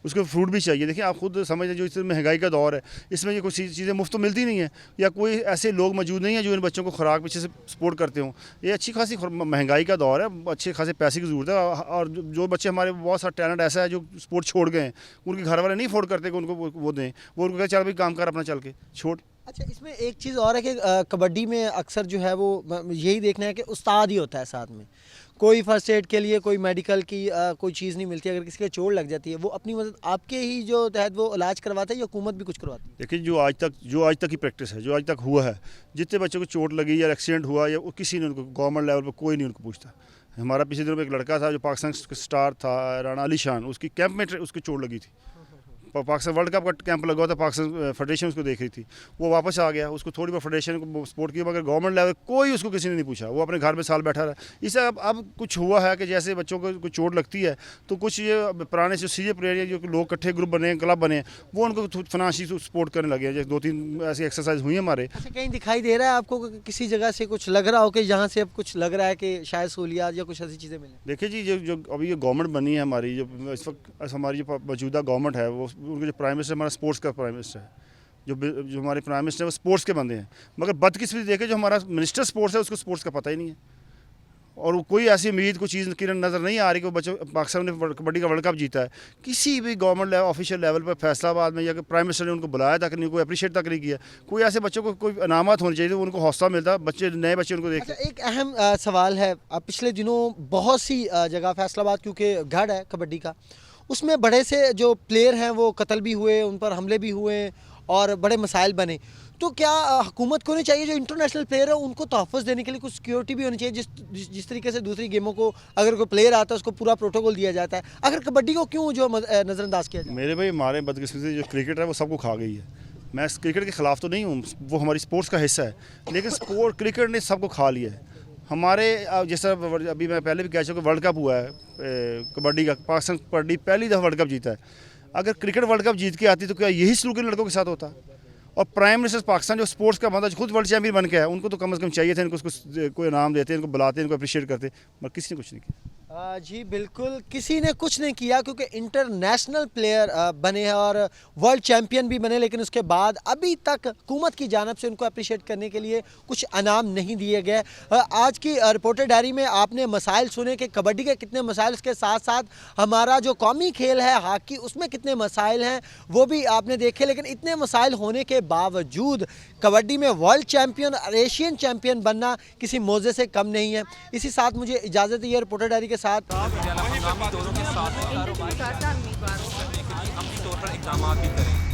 उसको फ्रूट भी चाहिए। देखिए आप खुद समझ जो इस महंगाई का दौर है, इसमें ये कुछ चीज़ें मुफ्त तो मिलती नहीं है, या कोई ऐसे लोग मौजूद नहीं हैं जो इन बच्चों को खुराक पीछे से सपोर्ट करते हों। ये अच्छी खासी महंगाई का दौर है, अच्छे खासे पैसे की ज़रूरत है, और जो बच्चे हमारे बहुत सारा टैलेंट ऐसा है जो स्पोर्ट छोड़ गए हैं, उनके घर वाले नहीं अफोर्ड करते कि उनको वो दें, वो उनको कहते चल भाई काम कर अपना चल के छोड़। अच्छा, इसमें एक चीज़ और है कि कबड्डी में अक्सर जो है वो यही देखना है कि उस्ताद ही होता है साथ में, कोई फर्स्ट एड के लिए कोई मेडिकल की कोई चीज़ नहीं मिलती। अगर किसी के चोट लग जाती है वो अपनी मदद आपके ही जो तहत वो इलाज करवाता है या हुकूमत भी कुछ करवाती है? देखिए जो आज तक की प्रैक्टिस है, जो आज तक हुआ है, जितने बच्चों को चोट लगी या एक्सीडेंट हुआ या किसी ने उनको गवर्नमेंट लेवल पर कोई नहीं उनको पूछता। हमारा पिछले दिनों में एक लड़का था जो पाकिस्तान स्टार था, राना अली शान, उसकी कैंप में उसकी चोट लगी थी, पाकिस्तान वर्ल्ड कप का कैंप लगा हुआ था, पाकिस्तान फेडरेशन उसको देख रही थी, वो वापस आ गया, उसको थोड़ी बहुत फेडरेशन को सपोर्ट किया, मगर गवर्नमेंट लेवल कोई उसको किसी ने नहीं पूछा, वो अपने घर में साल बैठा रहा। इससे अब कुछ हुआ है कि जैसे बच्चों को कुछ चोट लगती है तो कुछ ये पुराने जो सीनियर प्लेयर जो लोग इकट्ठे ग्रुप बने, क्लब बने, वो उनको फाइनेंशियल सपोर्ट करने लगे हैं। जैसे 2-3 ऐसी एक्सरसाइज हुई है हमारे। अच्छा, कहीं दिखाई दे रहा है आपको कि किसी जगह से कुछ लग रहा हो कि यहाँ से अब कुछ लग रहा है कि शायद सहूलियात या कुछ ऐसी चीज़ें मिलें? देखिए जी, जो अभी ये गवर्नमेंट बनी है हमारी, जो इस वक्त हमारी जो मौजूदा गवर्नमेंट है, वो उनके जो प्राइम मिनिस्टर हमारा स्पोर्ट्स का प्राइम मिनिस्टर है, जो हमारे प्राइम मिनिस्टर है वो स्पोर्ट्स के बंदे हैं, मगर बदकिस्मती देखे जो हमारा मिनिस्टर स्पोर्ट्स है उसको स्पोर्ट्स का पता ही नहीं है, और कोई ऐसी उम्मीद कोई चीज़ किरण नज़र नहीं आ रही कि वो बच्चों पाकिस्तान ने कबड्डी का वर्ल्ड कप जीता है। किसी भी गवर्नमेंट लेवल ऑफिशियल लेवल पर फैसलाबाद में या प्राइम मिनिस्टर ने उनको बुलाया तक नहीं, कोई अप्रिशिएट तक नहीं किया। कोई ऐसे बच्चों को कोई इनामत होनी चाहिए, उनको हौसला मिलता, बच्चे नए बच्चे उनको देख। अच्छा, एक अहम सवाल है, पिछले दिनों बहुत सी जगह फैसलाबाद क्योंकि गढ़ है कबड्डी का, उसमें बड़े से जो प्लेयर हैं वो कत्ल भी हुए, उन पर हमले भी हुए और बड़े मसाइल बने। तो क्या हुकूमत को नहीं चाहिए जो इंटरनेशनल प्लेयर है उनको तहफ़्फ़ुज़ देने के लिए कुछ सिक्योरिटी भी होनी चाहिए, जिस तरीके से दूसरी गेमों को अगर कोई प्लेयर आता है उसको पूरा प्रोटोकॉल दिया जाता है, अगर कबड्डी को क्यों जो नज़रअंदाज किया जाए? मेरे भाई हमारे बदकिस्मती जो क्रिकेट है वो सबको खा गई है। मैं क्रिकेट के ख़िलाफ़ तो नहीं हूँ, वो हमारी स्पोर्ट्स का हिस्सा है, लेकिन क्रिकेट ने सबको खा लिया है। हमारे जैसा अभी मैं पहले भी कह चुका, वर्ल्ड कप हुआ है कबड्डी का, पाकिस्तान कबड्डी पहली दफ़ा वर्ल्ड कप जीता है। अगर क्रिकेट वर्ल्ड कप जीत के आती तो क्या यही सलूक इन लड़कों के साथ होता? और प्राइम मिनिस्टर पाकिस्तान जो स्पोर्ट्स का बंदा खुद वर्ल्ड चैंपियन बन के है, उनको तो कम से कम चाहिए था, इनको कोई इनाम देते, इनको बुलाते, इनको अप्रिशिएट करते, मगर किसी ने कुछ नहीं किया। जी बिल्कुल, किसी ने कुछ नहीं किया क्योंकि इंटरनेशनल प्लेयर बने हैं और वर्ल्ड चैंपियन भी बने, लेकिन उसके बाद अभी तक हुकूमत की जानिब से उनको अप्रिशिएट करने के लिए कुछ इनाम नहीं दिए गए। आज की रिपोर्टर डायरी में आपने मसाइल सुने कि कबड्डी के कितने मसाइल, उसके साथ साथ हमारा जो कौमी खेल है हॉकी, उसमें कितने मसाइल हैं वो भी आपने देखे। लेकिन इतने मसाइल होने के बावजूद कबड्डी में वर्ल्ड चैंपियन और एशियन चैंपियन बनना किसी मौजे से कम नहीं है। इसी साथ मुझे इजाज़त है रिपोर्टर डायरी के साथ हंगामी दौरों के साथ अपनी तौर पर इक़दाम भी करें।